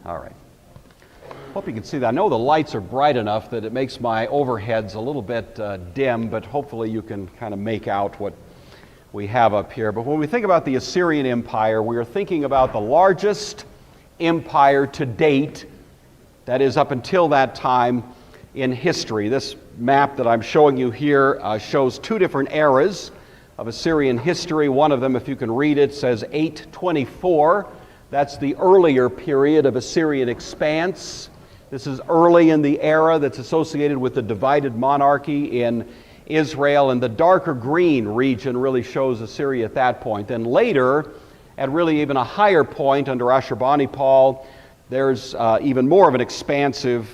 All right. Hope you can see that. I know the lights are bright enough that it makes my overheads a little bit dim, but hopefully you can kind of make out what we have up here. But when we think about the Assyrian Empire, we are thinking about the largest empire to date, that is up until that time in history. This map that I'm showing you here shows two different eras of Assyrian history. One of them, if you can read it, says 824. That's the earlier period of Assyrian expanse. This is early in the era that's associated with the divided monarchy in Israel, and the darker green region really shows Assyria at that point. Then later, at really even a higher point under Ashurbanipal, there's even more of an expansive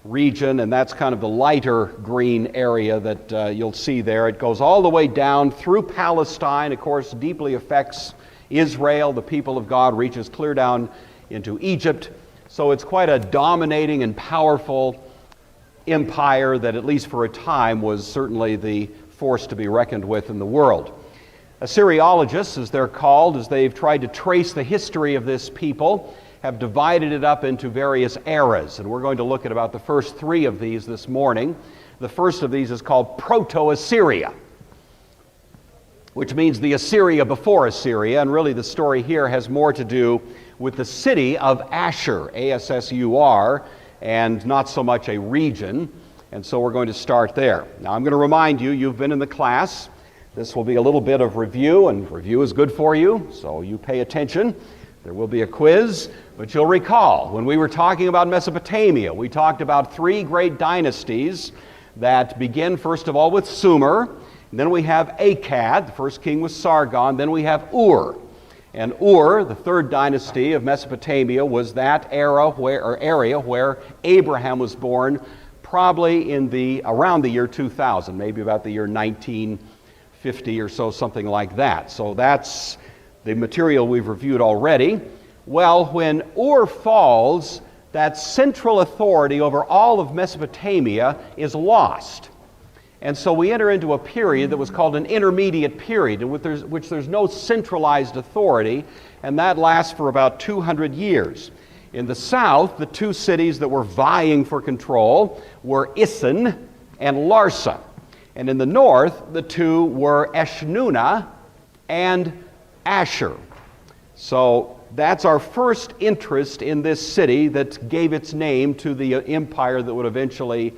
region, and that's kind of the lighter green area that you'll see there. It goes all the way down through Palestine, of course, deeply affects Israel. The people of God reaches clear down into Egypt. So it's quite a dominating and powerful empire that, at least for a time, was certainly the force to be reckoned with in the world. Assyriologists, as they're called, as they've tried to trace the history of this people, have divided it up into various eras, and we're going to look at about the first three of these this morning. The first of these is called Proto-Assyria, which means the Assyria before Assyria, and really the story here has more to do with the city of Ashur, A-S-S-U-R, and not so much a region, and so we're going to start there. Now I'm going to remind you, you've been in the class. This will be a little bit of review, and review is good for you, so you pay attention. There will be a quiz, but you'll recall when we were talking about Mesopotamia, we talked about three great dynasties that begin first of all with Sumer, and then we have Akkad, the first king was Sargon, then we have Ur. And Ur, the third dynasty of Mesopotamia, was that area where Abraham was born, probably around the year 2000, maybe about the year 1950 or so, something like that. So that's the material we've reviewed already. Well, when Ur falls, that central authority over all of Mesopotamia is lost. And so we enter into a period that was called an intermediate period, in which there's no centralized authority, and that lasts for about 200 years. In the south, the two cities that were vying for control were Isin and Larsa. And in the north, the two were Eshnunna and Ashur. So that's our first interest in this city that gave its name to the empire that would eventually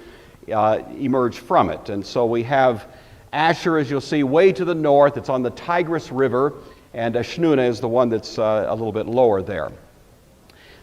emerge from it. And so we have Ashur, as you'll see, way to the north. It's on the Tigris River, and Eshnunna is the one that's a little bit lower there.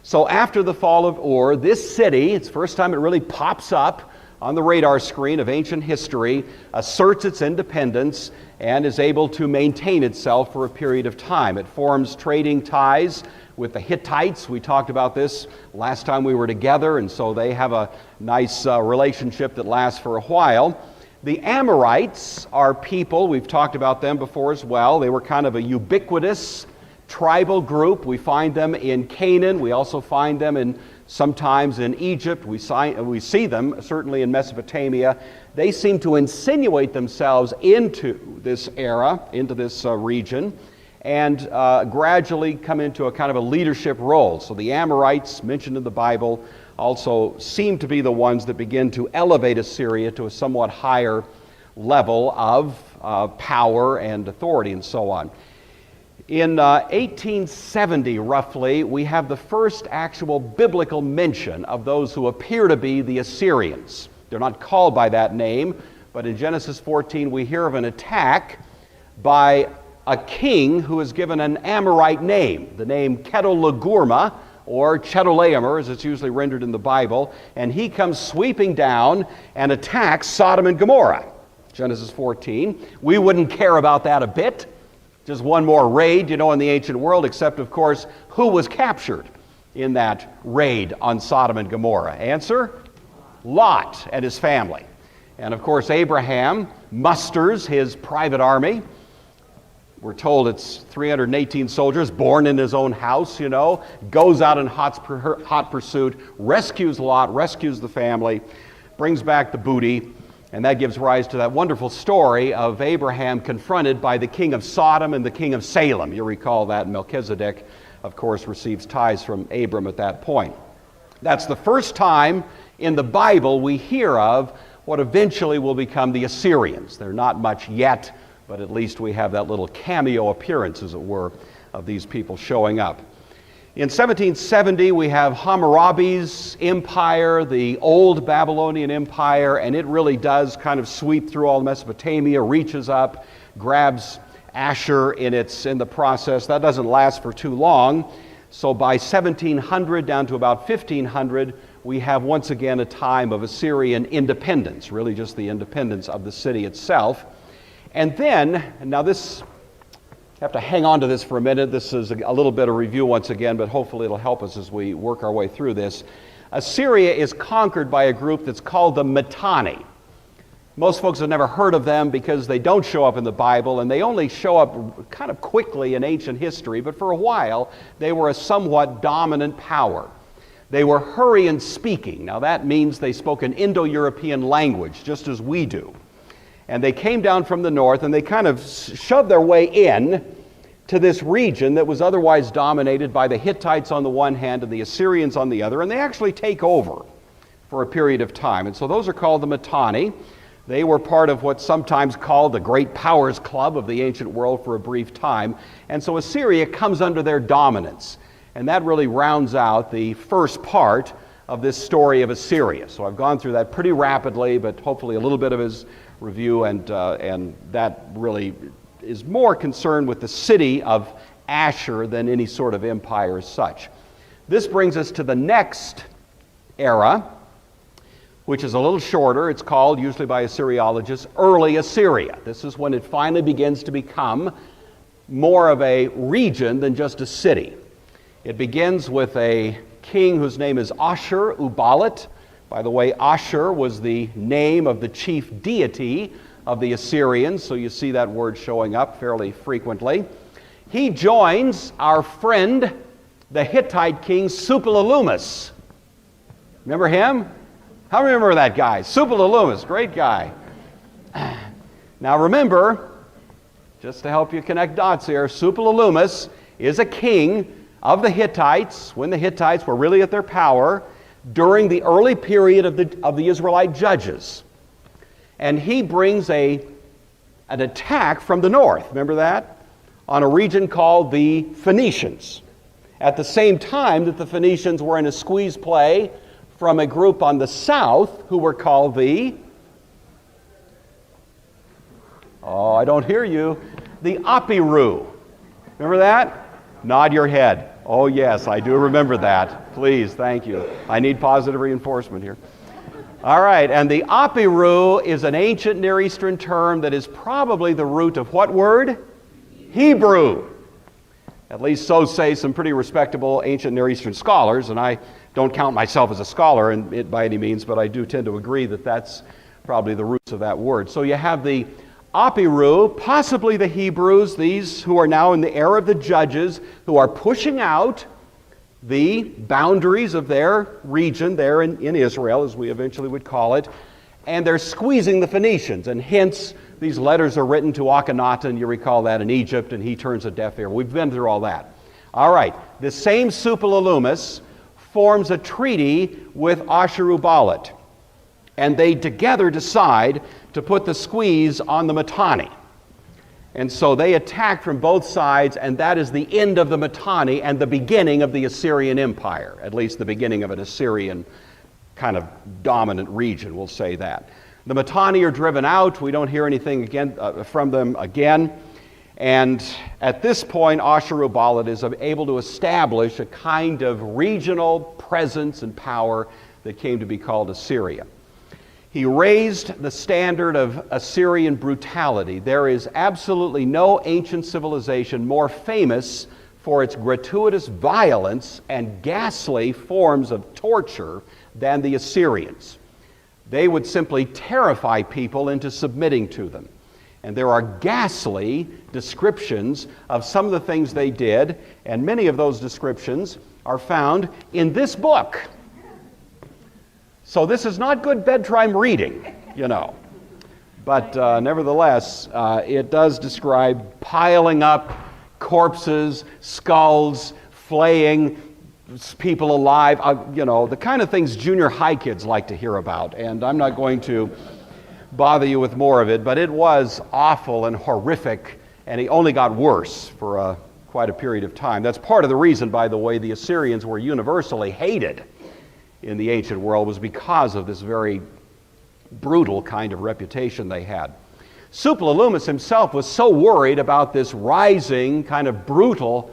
So after the fall of Ur, this city, it's the first time it really pops up on the radar screen of ancient history, asserts its independence and is able to maintain itself for a period of time. It forms trading ties with the Hittites. We talked about this last time we were together, and so they have a nice relationship that lasts for a while. The Amorites are people, we've talked about them before as well. They were kind of a ubiquitous tribal group. We find them in Canaan. We also find them sometimes in Egypt. We see them certainly in Mesopotamia. They seem to insinuate themselves into this era, into this region, and gradually come into a kind of a leadership role. So the Amorites, mentioned in the Bible, also seem to be the ones that begin to elevate Assyria to a somewhat higher level of power and authority and so on. In 1870, roughly, we have the first actual biblical mention of those who appear to be the Assyrians. They're not called by that name, but in Genesis 14 we hear of an attack by a king who is given an Amorite name, the name Chedorlaomer, or Chedorlaomer, as it's usually rendered in the Bible, and he comes sweeping down and attacks Sodom and Gomorrah. Genesis 14. We wouldn't care about that a bit. Just one more raid, in the ancient world, except, of course, who was captured in that raid on Sodom and Gomorrah? Answer? Lot and his family. And, of course, Abraham musters his private army. We're told it's 318 soldiers born in his own house, goes out in hot pursuit, rescues Lot, rescues the family, brings back the booty, and that gives rise to that wonderful story of Abraham confronted by the king of Sodom and the king of Salem. You recall that, Melchizedek, of course, receives tithes from Abram at that point. That's the first time in the Bible we hear of what eventually will become the Assyrians. They're not much yet, but at least we have that little cameo appearance, as it were, of these people showing up. In 1770, we have Hammurabi's empire, the old Babylonian empire, and it really does kind of sweep through all Mesopotamia, reaches up, grabs Ashur in the process. That doesn't last for too long. So by 1700 down to about 1500, we have once again a time of Assyrian independence, really just the independence of the city itself. And then, now this, have to hang on to this for a minute. This is a little bit of review once again, but hopefully it'll help us as we work our way through this. Assyria is conquered by a group that's called the Mitanni. Most folks have never heard of them because they don't show up in the Bible, and they only show up kind of quickly in ancient history, but for a while they were a somewhat dominant power. They were Hurrian speaking. Now that means they spoke an Indo-European language, just as we do. And they came down from the north, and they kind of shoved their way in to this region that was otherwise dominated by the Hittites on the one hand and the Assyrians on the other, and they actually take over for a period of time. And so those are called the Mitanni. They were part of what's sometimes called the Great Powers Club of the ancient world for a brief time. And so Assyria comes under their dominance. And that really rounds out the first part of this story of Assyria. So I've gone through that pretty rapidly, but hopefully a little bit of his review, and that really is more concerned with the city of Ashur than any sort of empire as such. This brings us to the next era, which is a little shorter. It's called, usually by Assyriologists, Early Assyria. This is when it finally begins to become more of a region than just a city. It begins with a king whose name is Ashur-uballit. By the way, Ashur was the name of the chief deity of the Assyrians, so you see that word showing up fairly frequently. He joins our friend, the Hittite king Suppiluliuma. Remember him? How remember that guy? Suppiluliuma, great guy. Now remember, just to help you connect dots here, Suppiluliuma is a king of the Hittites when the Hittites were really at their power during the early period of the Israelite judges. And he brings an attack from the north, remember that? On a region called the Phoenicians. At the same time that the Phoenicians were in a squeeze play from a group on the south who were called the Apiru. Remember that? Nod your head. Oh yes, I do remember that. Please, thank you. I need positive reinforcement here. All right, and the Apiru is an ancient Near Eastern term that is probably the root of what word? Hebrew. At least so say some pretty respectable ancient Near Eastern scholars, and I don't count myself as a scholar by any means, but I do tend to agree that that's probably the roots of that word. So you have the Apiru, possibly the Hebrews, these who are now in the era of the judges, who are pushing out the boundaries of their region there in Israel, as we eventually would call it, and they're squeezing the Phoenicians, and hence these letters are written to Akhenaten, you recall that, in Egypt, and he turns a deaf ear. We've been through all that. All right, the same Suppiluliuma forms a treaty with Ashur-uballit, and they together decide to put the squeeze on the Mitanni. And so they attack from both sides, and that is the end of the Mitanni and the beginning of the Assyrian Empire, at least the beginning of an Assyrian kind of dominant region, we'll say that. The Mitanni are driven out. We don't hear anything again from them again. And at this point, Ashur-uballit is able to establish a kind of regional presence and power that came to be called Assyria. He raised the standard of Assyrian brutality. There is absolutely no ancient civilization more famous for its gratuitous violence and ghastly forms of torture than the Assyrians. They would simply terrify people into submitting to them. And there are ghastly descriptions of some of the things they did, and many of those descriptions are found in this book. So this is not good bedtime reading, you know. But nevertheless, it does describe piling up corpses, skulls, flaying people alive, the kind of things junior high kids like to hear about. And I'm not going to bother you with more of it, but it was awful and horrific, and it only got worse for quite a period of time. That's part of the reason, by the way, the Assyrians were universally hated in the ancient world, was because of this very brutal kind of reputation they had. Suppiluliuma himself was so worried about this rising kind of brutal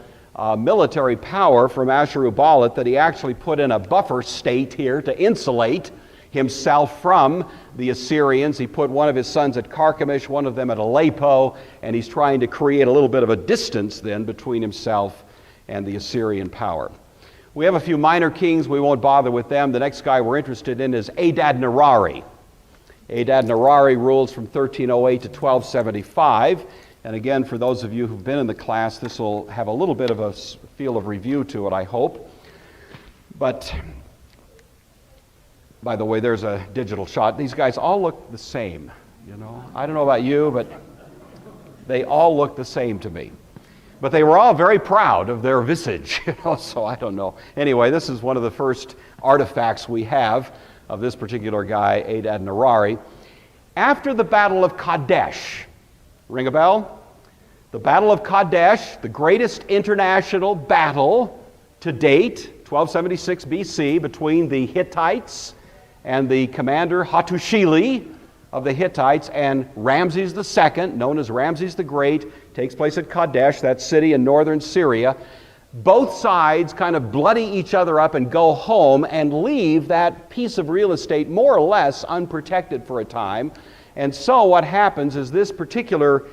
military power from Ashurbanipal that he actually put in a buffer state here to insulate himself from the Assyrians. He put one of his sons at Carchemish, one of them at Aleppo, and he's trying to create a little bit of a distance then between himself and the Assyrian power. We have a few minor kings. We won't bother with them. The next guy we're interested in is Adad-nirari. Adad-nirari rules from 1308 to 1275. And again, for those of you who've been in the class, this will have a little bit of a feel of review to it, I hope. But, by the way, there's a digital shot. These guys all look the same, I don't know about you, but they all look the same to me. But they were all very proud of their visage, so I don't know. Anyway, this is one of the first artifacts we have of this particular guy, Adad-nirari. After the Battle of Kadesh, ring a bell? The Battle of Kadesh, the greatest international battle to date, 1276 BC, between the Hittites and the commander Hattushili of the Hittites and Ramses II, known as Ramses the Great, takes place at Kadesh, that city in northern Syria. Both sides kind of bloody each other up and go home and leave that piece of real estate more or less unprotected for a time. And so what happens is this particular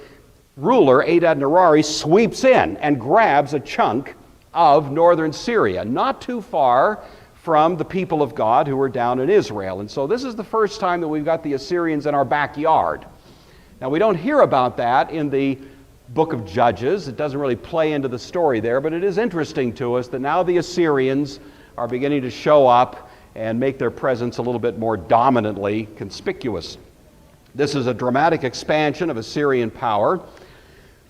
ruler, Adad-nirari, sweeps in and grabs a chunk of northern Syria, not too far from the people of God who were down in Israel. And so this is the first time that we've got the Assyrians in our backyard. Now, we don't hear about that in the book of Judges. It doesn't really play into the story there, but it is interesting to us that now the Assyrians are beginning to show up and make their presence a little bit more dominantly conspicuous. This is a dramatic expansion of Assyrian power,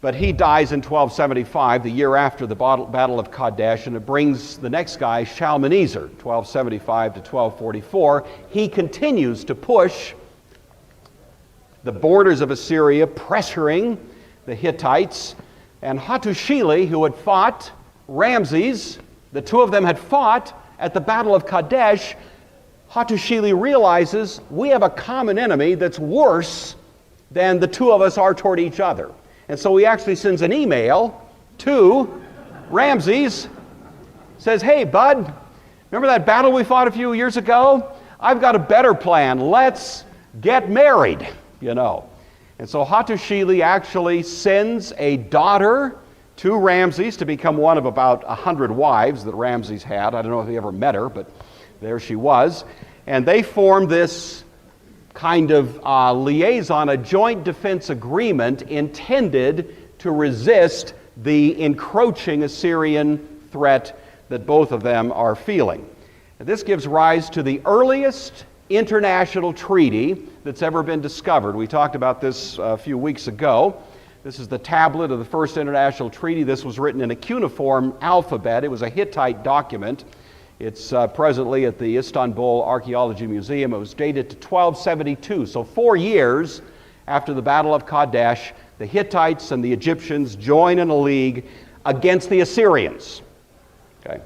but he dies in 1275, the year after the Battle of Kadesh, and it brings the next guy, Shalmaneser, 1275 to 1244. He continues to push the borders of Assyria, pressuring the Hittites, and Hattushili, who had fought Ramses, the two of them had fought at the Battle of Kadesh. Hattushili realizes we have a common enemy that's worse than the two of us are toward each other. And so he actually sends an email to Ramses, says, "Hey, bud, remember that battle we fought a few years ago? I've got a better plan. Let's get married, And so Hattushili actually sends a daughter to Ramses to become one of about 100 wives that Ramses had. I don't know if he ever met her, but there she was. And they formed this kind of liaison, a joint defense agreement intended to resist the encroaching Assyrian threat that both of them are feeling. And this gives rise to the earliest international treaty that's ever been discovered. We talked about this a few weeks ago. This is the tablet of the first international treaty. This was written in a cuneiform alphabet. It was a Hittite document. It's presently at the Istanbul Archaeology Museum. It was dated to 1272, so 4 years after the Battle of Kadesh, the Hittites and the Egyptians join in a league against the Assyrians. Okay.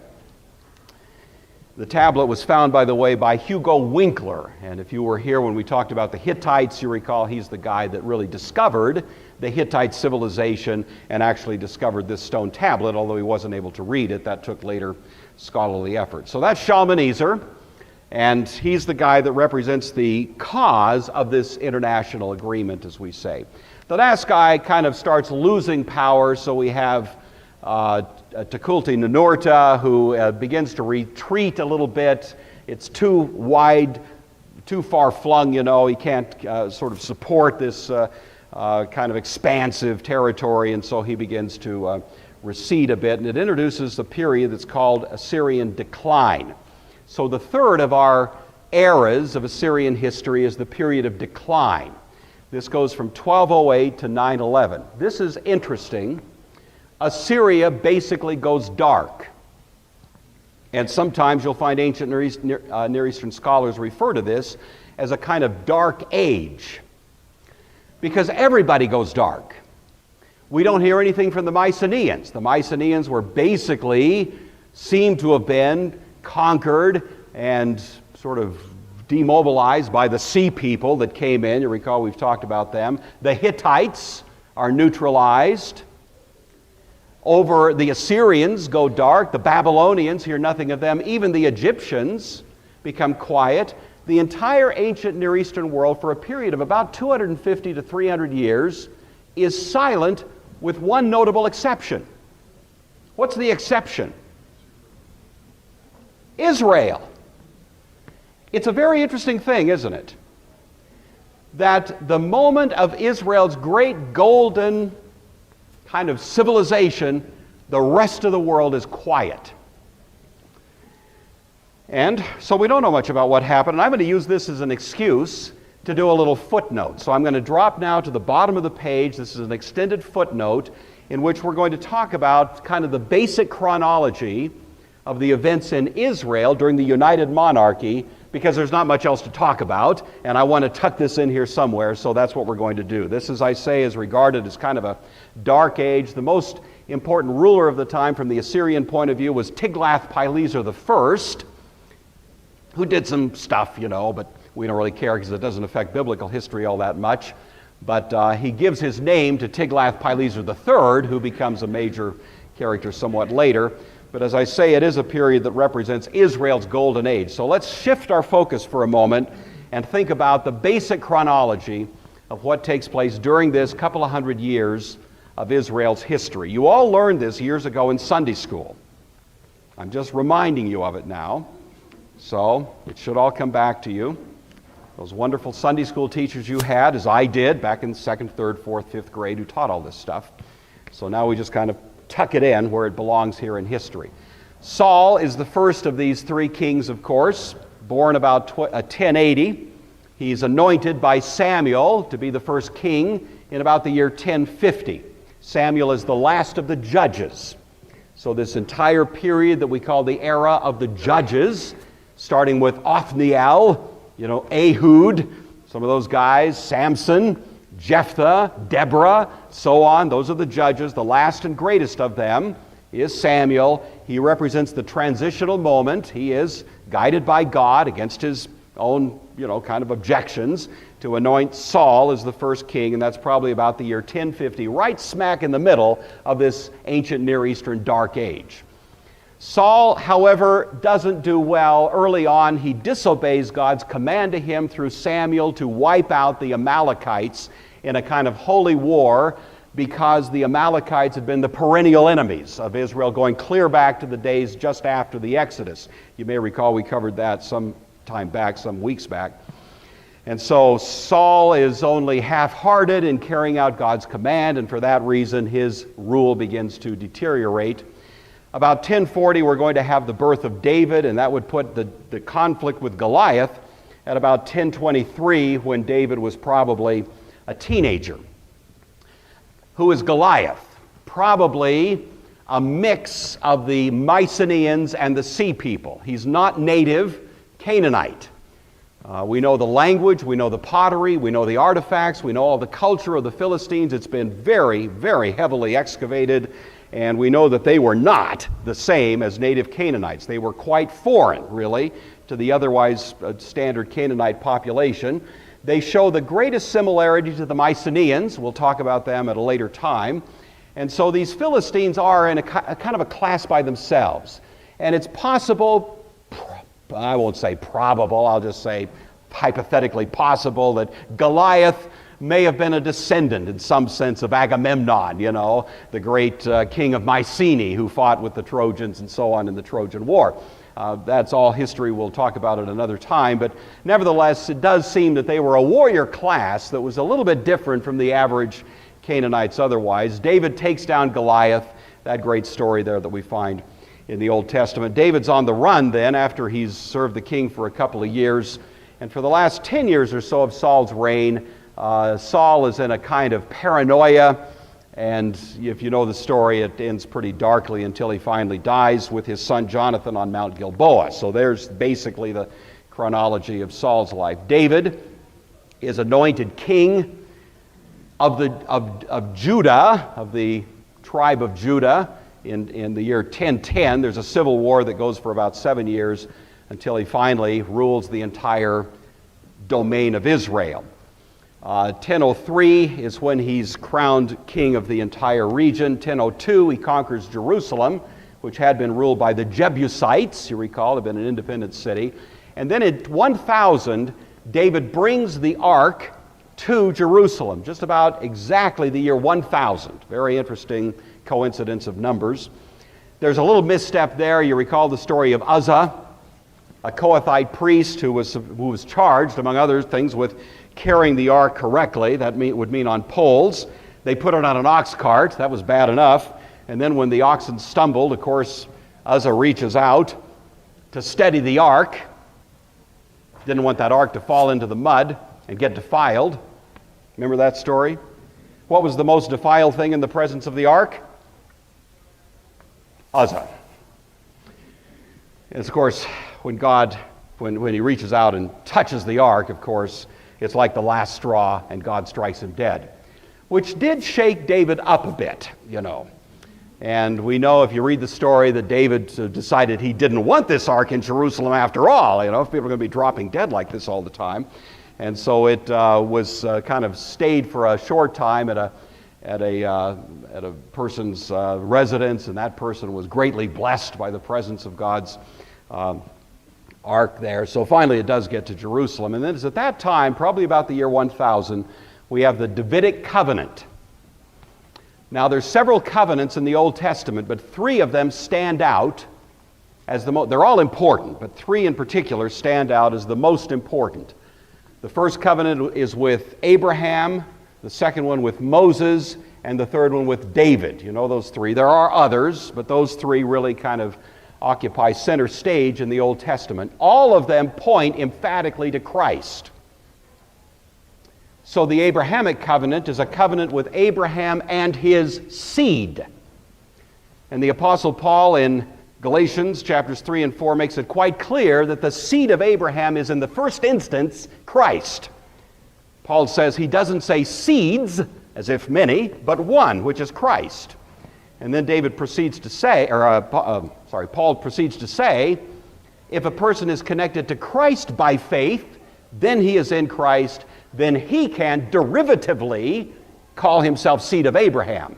The tablet was found, by the way, by Hugo Winkler. And if you were here when we talked about the Hittites, you recall he's the guy that really discovered the Hittite civilization and actually discovered this stone tablet, although he wasn't able to read it. That took later scholarly effort. So that's Shalmaneser, and he's the guy that represents the cause of this international agreement, as we say. The last guy kind of starts losing power, so we have Tukulti-Ninurta, who begins to retreat a little bit. It's too wide, too far flung, he can't sort of support this kind of expansive territory, and so he begins to recede a bit, and it introduces a period that's called Assyrian decline. So the third of our eras of Assyrian history is the period of decline. This goes from 1208 to 911. This is interesting. Assyria basically goes dark. And sometimes you'll find ancient Near Eastern scholars refer to this as a kind of dark age, because everybody goes dark. We don't hear anything from the Mycenaeans. The Mycenaeans were basically seem to have been conquered and sort of demobilized by the sea people that came in. You recall we've talked about them. The Hittites are neutralized. Over the Assyrians go dark. The Babylonians, hear nothing of them. Even the Egyptians become quiet. The entire ancient Near Eastern world, for a period of about 250 to 300 years, is silent with one notable exception. What's the exception? Israel. It's a very interesting thing, isn't it? That the moment of Israel's great golden kind of civilization, the rest of the world is quiet. And so we don't know much about what happened, and I'm going to use this as an excuse to do a little footnote. So I'm going to drop now to the bottom of the page. This is an extended footnote in which we're going to talk about kind of the basic chronology of the events in Israel during the United Monarchy, because there's not much else to talk about, and I want to tuck this in here somewhere, so that's what we're going to do. This, as I say, is regarded as kind of a dark age. The most important ruler of the time from the Assyrian point of view was Tiglath-Pileser I, who did some stuff, but we don't really care because it doesn't affect biblical history all that much. But he gives his name to Tiglath-Pileser III, who becomes a major character somewhat later. But as I say, it is a period that represents Israel's golden age. So let's shift our focus for a moment and think about the basic chronology of what takes place during this couple of hundred years of Israel's history. You all learned this years ago in Sunday school. I'm just reminding you of it now. So it should all come back to you. Those wonderful Sunday school teachers you had, as I did, back in 2nd, 3rd, 4th, 5th grade, who taught all this stuff. So now we just kind of tuck it in where it belongs here in history. Saul is the first of these three kings, of course, born about 1080. He's anointed by Samuel to be the first king in about the year 1050. Samuel is the last of the judges. So this entire period that we call the era of the judges, starting with Othniel, Ehud, some of those guys, Samson, Jephthah, Deborah, so on. Those are the judges. The last and greatest of them is Samuel. He represents the transitional moment. He is guided by God against his own, kind of objections to anoint Saul as the first king, and that's probably about the year 1050, right smack in the middle of this ancient Near Eastern dark age. Saul, however, doesn't do well. Early on, he disobeys God's command to him through Samuel to wipe out the Amalekites in a kind of holy war, because the Amalekites had been the perennial enemies of Israel, going clear back to the days just after the Exodus. You may recall we covered that some time back, some weeks back. And so Saul is only half-hearted in carrying out God's command, and for that reason his rule begins to deteriorate. About 1040, we're going to have the birth of David, and that would put the conflict with Goliath at about 1023, when David was probably a teenager. Who is Goliath? Probably a mix of the Mycenaeans and the Sea people. He's not native Canaanite. We know the language, we know the pottery, we know the artifacts, we know all the culture of the Philistines. It's been very, very heavily excavated, and we know that they were not the same as native Canaanites. They were quite foreign, really, to the otherwise standard Canaanite population. They show the greatest similarity to the Mycenaeans. We'll talk about them at a later time. And so these Philistines are in a kind of a class by themselves. And it's possible, I won't say probable, I'll just say hypothetically possible, that Goliath may have been a descendant in some sense of Agamemnon, the great king of Mycenae who fought with the Trojans and so on in the Trojan War. That's all history. We'll talk about it another time. But nevertheless, it does seem that they were a warrior class that was a little bit different from the average Canaanites otherwise. David takes down Goliath, that great story there that we find in the Old Testament. David's on the run then after he's served the king for a couple of years. And for the last 10 years or so of Saul's reign, Saul is in a kind of paranoia, And if you know the story, it ends pretty darkly until he finally dies with his son Jonathan on Mount Gilboa. So there's basically the chronology of Saul's life. David is anointed king of Judah, of the tribe of Judah, in the year 1010. There's a civil war that goes for about 7 years until he finally rules the entire domain of Israel. 1003 is when he's crowned king of the entire region. 1002, he conquers Jerusalem, which had been ruled by the Jebusites. You recall, it had been an independent city. And then in 1000, David brings the ark to Jerusalem, just about exactly the year 1000. Very interesting coincidence of numbers. There's a little misstep there. You recall the story of Uzzah, a Kohathite priest who was charged, among other things, with carrying the ark correctly. That would mean on poles. They put it on an ox cart. That was bad enough. And then when the oxen stumbled, of course, Uzzah reaches out to steady the ark. Didn't want that ark to fall into the mud and get defiled. Remember that story? What was the most defiled thing in the presence of the ark? Uzzah. And of course, when he reaches out and touches the ark, of course, it's like the last straw, and God strikes him dead, which did shake David up a bit, you know. And we know, if you read the story, that David decided he didn't want this ark in Jerusalem after all. You know, if people are going to be dropping dead like this all the time. And so it was kind of stayed for a short time at a person's residence, and that person was greatly blessed by the presence of God's ark there. So finally it does get to Jerusalem. And then it's at that time, probably about the year 1000, we have the Davidic covenant. Now there's several covenants in the Old Testament, but 3 of them stand out as they're all important, but 3 in particular stand out as the most important. The first covenant is with Abraham, the second one with Moses, and the third one with David. You know those 3. There are others, but those 3 really kind of occupy center stage in the Old Testament. All of them point emphatically to Christ. So the Abrahamic covenant is a covenant with Abraham and his seed. And the Apostle Paul in Galatians chapters 3 and 4 makes it quite clear that the seed of Abraham is in the first instance Christ. Paul says he doesn't say seeds, as if many, but one, which is Christ. And then David proceeds to say, Paul proceeds to say, if a person is connected to Christ by faith, then he is in Christ, then he can derivatively call himself seed of Abraham.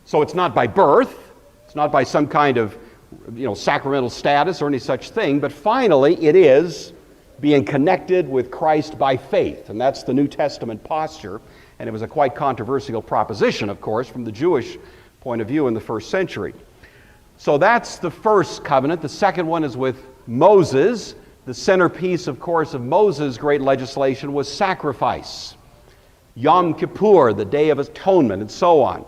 So it's not by birth, it's not by some kind of sacramental status or any such thing, but finally it is being connected with Christ by faith. And that's the New Testament posture. And it was a quite controversial proposition, of course, from the Jewish point of view in the first century. So that's the first covenant. The second one is with Moses. The centerpiece, of course, of Moses' great legislation was sacrifice. Yom Kippur, the Day of Atonement, and so on.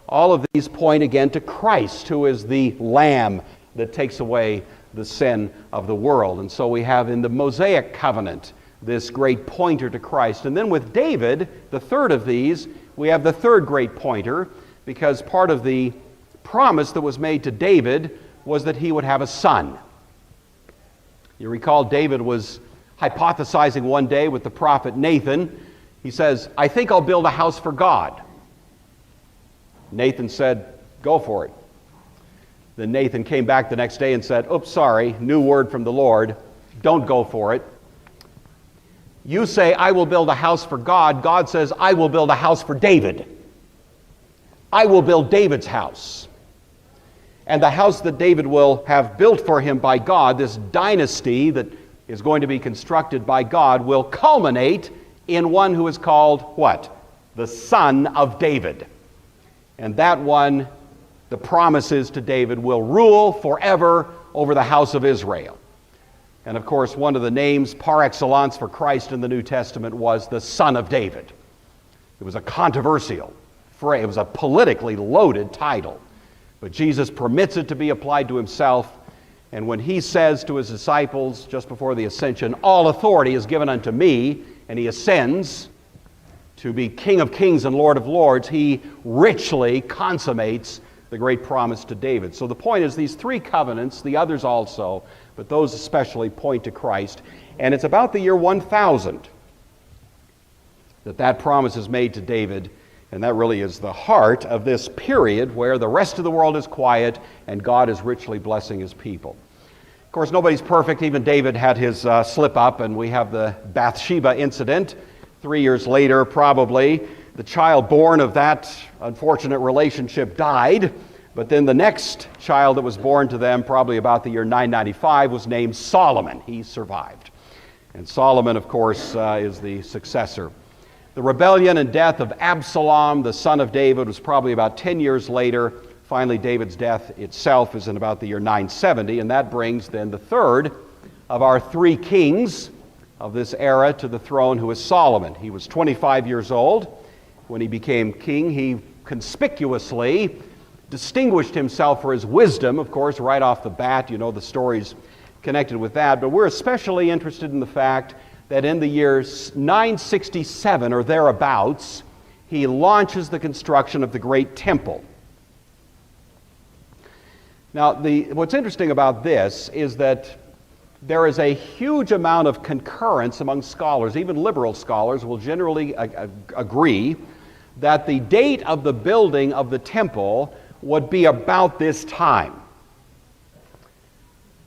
All of these point again to Christ, who is the Lamb that takes away the sin of the world. And so we have in the Mosaic covenant this great pointer to Christ. And then with David, the third of these, we have the third great pointer, because part of the promise that was made to David was that he would have a son. You recall David was hypothesizing one day with the prophet Nathan. He says, I think I'll build a house for God. Nathan said, go for it. Then Nathan came back the next day and said, oops, sorry, new word from the Lord. Don't go for it. You say, I will build a house for God. God says, I will build a house for David. I will build David's house. And the house that David will have built for him by God, this dynasty that is going to be constructed by God, will culminate in one who is called what? The Son of David. And that one, the promises to David, will rule forever over the house of Israel. And of course, one of the names par excellence for Christ in the New Testament was the Son of David. It was a controversial phrase. It was a politically loaded title. But Jesus permits it to be applied to himself. And when he says to his disciples just before the ascension, all authority is given unto me, and he ascends to be King of Kings and Lord of Lords, he richly consummates the great promise to David. So the point is these three covenants, the others also, but those especially point to Christ. And it's about the year 1000 that promise is made to David, and that really is the heart of this period where the rest of the world is quiet and God is richly blessing his people. Of course, nobody's perfect. Even David had his slip up, and we have the Bathsheba incident. 3 years later, probably, the child born of that unfortunate relationship died, but then the next child that was born to them, probably about the year 995, was named Solomon. He survived. And Solomon, of course, is the successor. The rebellion and death of Absalom, the son of David, was probably about 10 years later. Finally, David's death itself is in about the year 970, and that brings then the third of our three kings of this era to the throne, who is Solomon. He was 25 years old when he became king. He conspicuously distinguished himself for his wisdom, of course, right off the bat. You know the stories connected with that. But we're especially interested in the fact that in the year 967 or thereabouts, he launches the construction of the great temple. Now, what's interesting about this is that there is a huge amount of concurrence among scholars. Even liberal scholars will generally agree that the date of the building of the temple would be about this time.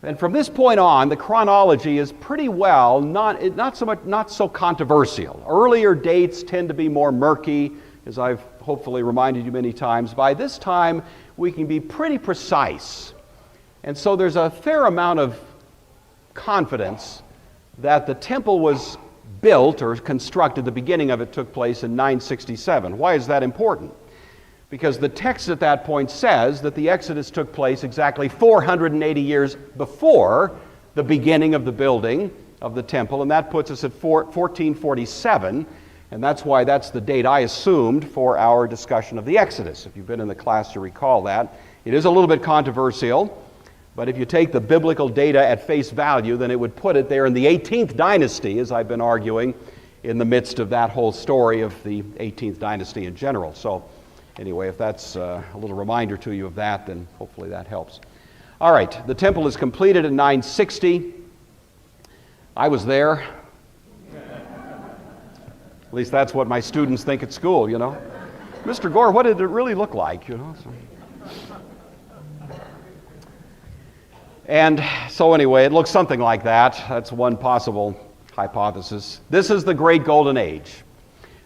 And from this point on, the chronology is pretty well not so controversial. Earlier dates tend to be more murky, as I've hopefully reminded you many times. By this time, we can be pretty precise. And so there's a fair amount of confidence that the temple was built or constructed, the beginning of it took place in 967. Why is that important? Because the text at that point says that the Exodus took place exactly 480 years before the beginning of the building of the temple, and that puts us at 1447, and that's why that's the date I assumed for our discussion of the Exodus. If you've been in the class, you recall that. It is a little bit controversial, but if you take the biblical data at face value, then it would put it there in the 18th dynasty, as I've been arguing, in the midst of that whole story of the 18th dynasty in general. So anyway, if that's a little reminder to you of that, then hopefully that helps. All right, the temple is completed in 960. I was there. At least that's what my students think at school, you know. Mr. Gore, what did it really look like, you know? And so anyway, it looks something like that. That's one possible hypothesis. This is the Great Golden Age.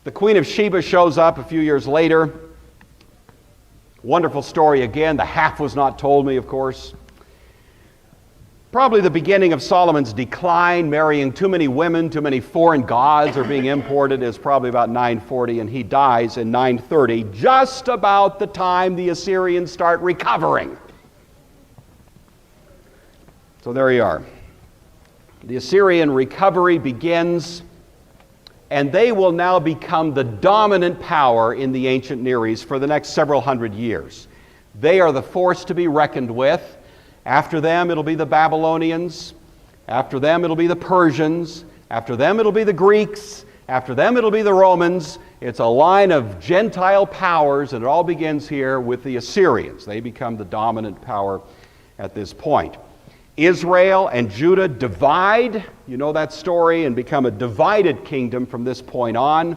The Queen of Sheba shows up a few years later. Wonderful story again. The half was not told me, of course. Probably the beginning of Solomon's decline, marrying too many women, too many foreign gods are being imported, is probably about 940, and he dies in 930, just about the time the Assyrians start recovering. So there you are. The Assyrian recovery begins, and they will now become the dominant power in the ancient Near East for the next several hundred years. They are the force to be reckoned with. After them, it'll be the Babylonians. After them, it'll be the Persians. After them, it'll be the Greeks. After them, it'll be the Romans. It's a line of Gentile powers, and it all begins here with the Assyrians. They become the dominant power at this point. Israel and Judah divide, you know that story, and become a divided kingdom from this point on.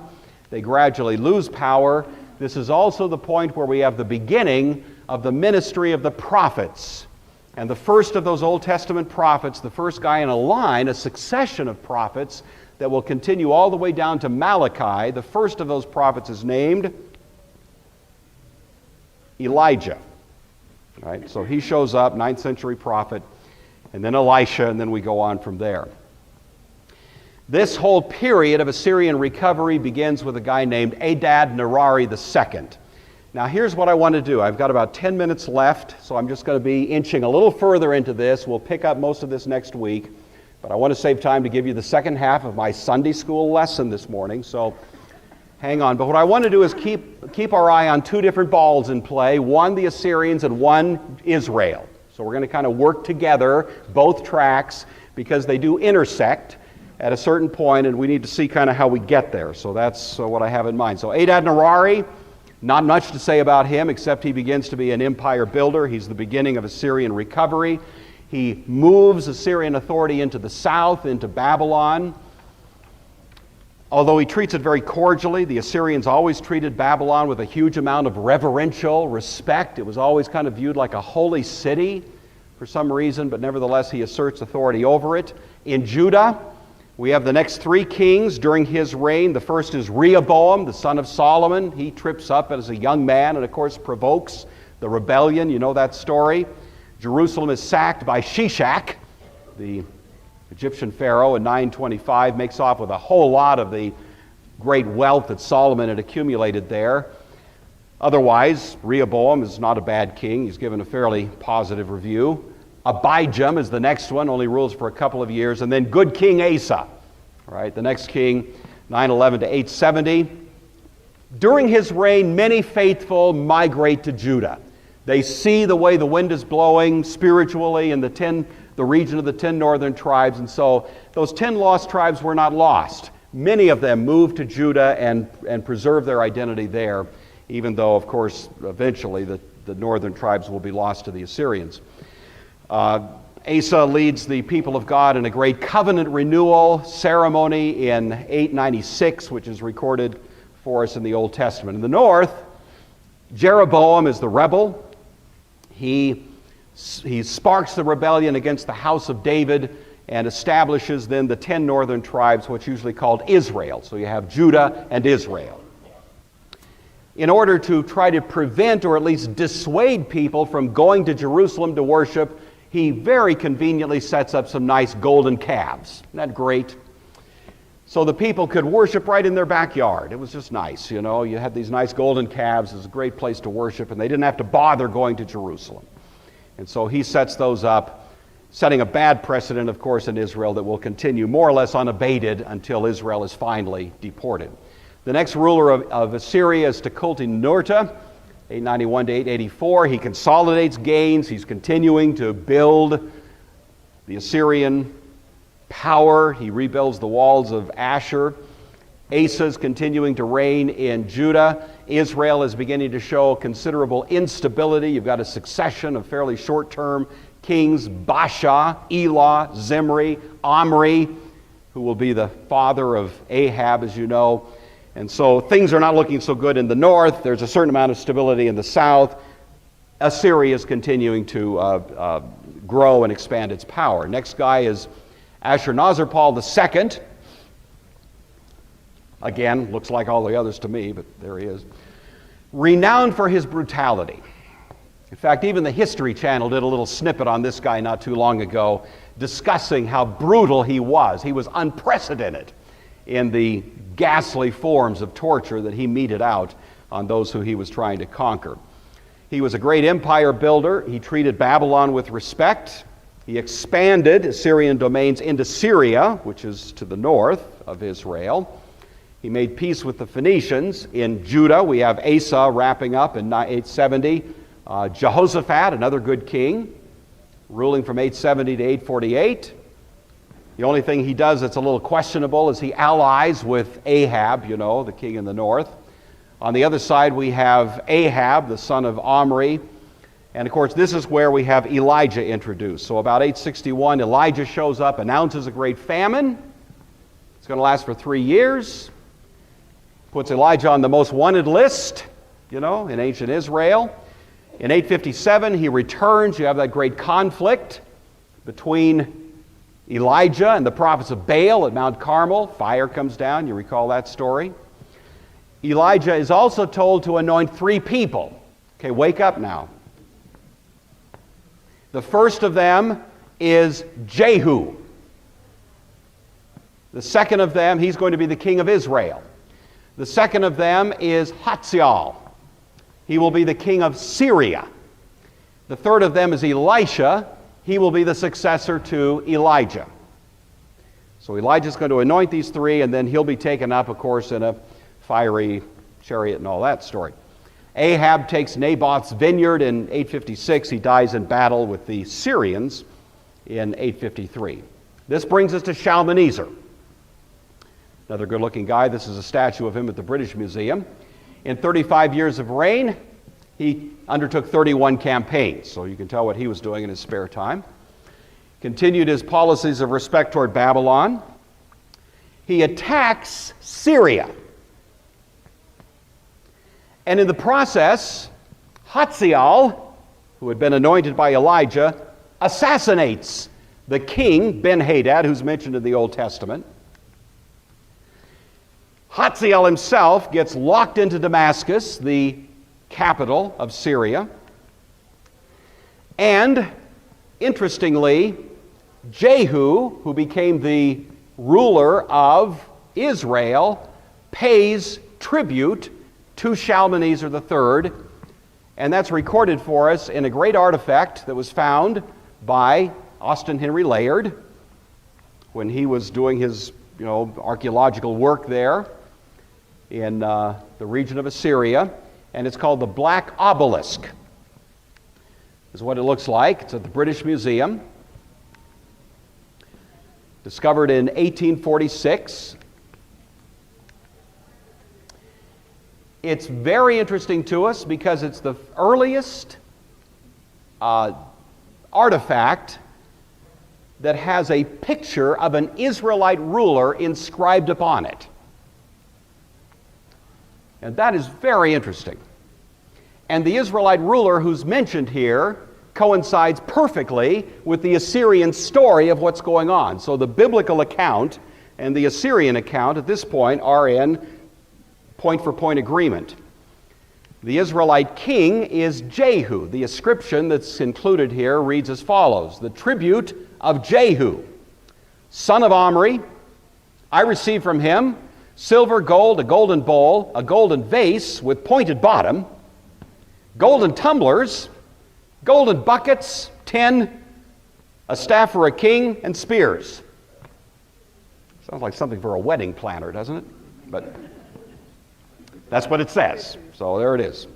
They gradually lose power. This is also the point where we have the beginning of the ministry of the prophets. And the first of those Old Testament prophets, the first guy in a line, a succession of prophets that will continue all the way down to Malachi, the first of those prophets is named Elijah. Right? So he shows up, 9th century prophet, and then Elisha, and then we go on from there. This whole period of Assyrian recovery begins with a guy named Adad-Nirari II. Now here's what I want to do. I've got about 10 minutes left, so I'm just going to be inching a little further into this. We'll pick up most of this next week, but I want to save time to give you the second half of my Sunday school lesson this morning, so hang on. But what I want to do is keep our eye on two different balls in play, one the Assyrians and one Israel. So we're going to kind of work together, both tracks, because they do intersect. at a certain point, and we need to see kind of how we get there. So that's what I have in mind. So Adad-Nirari, not much to say about him, except he begins to be an empire builder. He's the beginning of Assyrian recovery. He moves Assyrian authority into the south, into Babylon. Although he treats it very cordially, the Assyrians always treated Babylon with a huge amount of reverential respect. It was always kind of viewed like a holy city for some reason, but nevertheless he asserts authority over it. In Judah, we have the next three kings during his reign. The first is Rehoboam, the son of Solomon. He trips up as a young man and, of course, provokes the rebellion. You know that story. Jerusalem is sacked by Shishak, the Egyptian pharaoh, in 925, makes off with a whole lot of the great wealth that Solomon had accumulated there. Otherwise, Rehoboam is not a bad king. He's given a fairly positive review. Abijam is the next one, only rules for a couple of years. And then good King Asa, right? The next king, 911 to 870. During his reign, many faithful migrate to Judah. They see the way the wind is blowing spiritually in the region of the 10 northern tribes, and so those 10 lost tribes were not lost. Many of them moved to Judah and preserved their identity there, even though, of course, eventually the northern tribes will be lost to the Assyrians. Asa leads the people of God in a great covenant renewal ceremony in 896, which is recorded for us in the Old Testament. In the north, Jeroboam is the rebel. He sparks the rebellion against the house of David and establishes then the 10 northern tribes, what's usually called Israel. So you have Judah and Israel. In order to try to prevent or at least dissuade people from going to Jerusalem to worship, he very conveniently sets up some nice golden calves. Isn't that great? So the people could worship right in their backyard. It was just nice, you know. You had these nice golden calves. It was a great place to worship, and they didn't have to bother going to Jerusalem. And so he sets those up, setting a bad precedent, of course, in Israel that will continue more or less unabated until Israel is finally deported. The next ruler of Assyria is Tukulti-Ninurta, 891 to 884. He consolidates gains. He's continuing to build the Assyrian power. He rebuilds the walls of Ashur. Asa is continuing to reign in Judah. Israel is beginning to show considerable instability. You've got a succession of fairly short-term kings, Baasha, Elah, Zimri, Omri, who will be the father of Ahab, as you know. And so things are not looking so good in the north. There's a certain amount of stability in the south. Assyria is continuing to grow and expand its power. Next guy is Ashurnazirpal II. Again, looks like all the others to me, but there he is. Renowned for his brutality. In fact, even the History Channel did a little snippet on this guy not too long ago, discussing how brutal he was. He was unprecedented in the ghastly forms of torture that he meted out on those who he was trying to conquer. He was a great empire builder. He treated Babylon with respect. He expanded Assyrian domains into Syria, which is to the north of Israel. He made peace with the Phoenicians. In Judah, we have Asa wrapping up in 870. Jehoshaphat, another good king, ruling from 870 to 848. The only thing he does that's a little questionable is he allies with Ahab, you know, the king in the north. On the other side, we have Ahab, the son of Omri. And of course, this is where we have Elijah introduced. So about 861, Elijah shows up, announces a great famine. It's going to last for 3 years. Puts Elijah on the most wanted list, you know, in ancient Israel. In 857, he returns. You have that great conflict between Elijah and the prophets of Baal at Mount Carmel. Fire comes down. You recall that story. Elijah is also told to anoint 3 people. Okay, wake up now. The first of them is Jehu. The second of them, he's going to be the king of Israel. The second of them is Hatziel. He will be the king of Syria. The third of them is Elisha. He will be the successor to Elijah. So Elijah's going to anoint these 3, and then he'll be taken up, of course, in a fiery chariot and all that story. Ahab takes Naboth's vineyard in 856. He dies in battle with the Syrians in 853. This brings us to Shalmaneser. Another good-looking guy. This is a statue of him at the British Museum. In 35 years of reign, he undertook 31 campaigns, so you can tell what he was doing in his spare time. Continued his policies of respect toward Babylon. He attacks Syria. And in the process, Hazael, who had been anointed by Elijah, assassinates the king, Ben-Hadad, who's mentioned in the Old Testament. Hazael himself gets locked into Damascus, the capital of Syria. And, interestingly, Jehu, who became the ruler of Israel, pays tribute to Shalmaneser III, and that's recorded for us in a great artifact that was found by Austin Henry Layard when he was doing his archaeological work there in the region of Assyria, and it's called the Black Obelisk. This is what it looks like. It's at the British Museum. Discovered in 1846. It's very interesting to us because it's the earliest artifact that has a picture of an Israelite ruler inscribed upon it. And that is very interesting. And the Israelite ruler who's mentioned here coincides perfectly with the Assyrian story of what's going on. So the biblical account and the Assyrian account at this point are in point-for-point agreement. The Israelite king is Jehu. The inscription that's included here reads as follows: "The tribute of Jehu, son of Omri, I received from him silver, gold, a golden bowl, a golden vase with pointed bottom, golden tumblers, golden buckets, 10, a staff for a king, and spears." Sounds like something for a wedding planner, doesn't it? But that's what it says. So there it is.